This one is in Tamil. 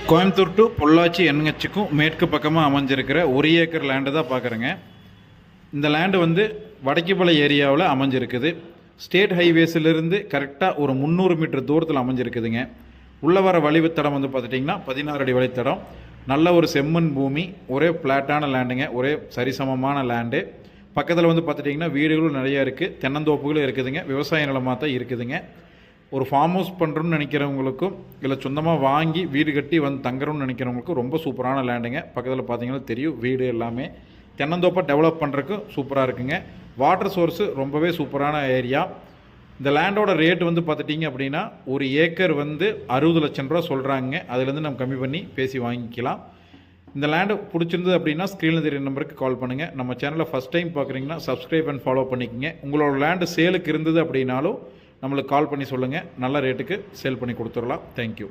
கோயம்புத்தூர் டு பொள்ளாச்சி என்ஹெச்சுக்கும் மேற்கு பக்கமாக அமைஞ்சிருக்கிற 1 ஏக்கர் லேண்டு தான் பார்க்குறேங்க. இந்த லேண்டு வந்து வடக்கிப்பாளையம் ஏரியாவில் அமைஞ்சிருக்குது. ஸ்டேட் ஹைவேஸிலிருந்து கரெக்டாக ஒரு 300 மீட்டர் தூரத்தில் அமைஞ்சிருக்குதுங்க. உள்ளே வர வழித்தடம் வந்து பார்த்துட்டிங்கன்னா 16 அடி வழித்தடம். நல்ல ஒரு செம்மண் பூமி, ஒரே ஃப்ளாட்டான லேண்டுங்க, ஒரே சரிசமமான லேண்டு. பக்கத்தில் வந்து பார்த்துட்டிங்கன்னா வீடுகளும் நிறையா இருக்குது, தென்னந்தோப்புகளும் இருக்குதுங்க, விவசாய நிலமாக தான் இருக்குதுங்க. ஒரு ஃபார்ம் ஹவுஸ் பண்ணுறோன்னு நினைக்கிறவங்களுக்கும் இல்லை சொந்தமாக வாங்கி வீடு கட்டி வந்து தங்குறோன்னு நினைக்கிறவங்களுக்கும் ரொம்ப சூப்பரான லேண்டுங்க. பக்கத்தில் பார்த்தீங்கன்னா தெரியும் வீடு எல்லாமே தென்னந்தோப்பாக டெவலப் பண்ணுறதுக்கு சூப்பராக இருக்குங்க. வாட்டர் சோர்ஸு ரொம்பவே சூப்பரான ஏரியா. இந்த லேண்டோட ரேட் வந்து பார்த்துட்டிங்க அப்படின்னா 1 ஏக்கர் வந்து 60 லட்சம் ரூபா சொல்கிறாங்க. அதுலேருந்து நம்ம கம்மி பண்ணி பேசி வாங்கிக்கலாம். இந்த லேண்டு பிடிச்சிருந்தது அப்படின்னா ஸ்க்ரீனில் தெரிய நம்பருக்கு கால் பண்ணுங்கள். நம்ம சேனலை ஃபஸ்ட் டைம் பார்க்குறீங்கன்னா சப்ஸ்கிரைப் அண்ட் ஃபாலோ பண்ணிக்கோங்க. உங்களோட லேண்டு சேலுக்கு இருந்தது அப்படின்னாலும் நம்மளுக்கு கால் பண்ணி சொல்லுங்கள். நல்ல ரேட்டுக்கு சேல் பண்ணி கொடுத்துடலாம். தேங்க்யூ.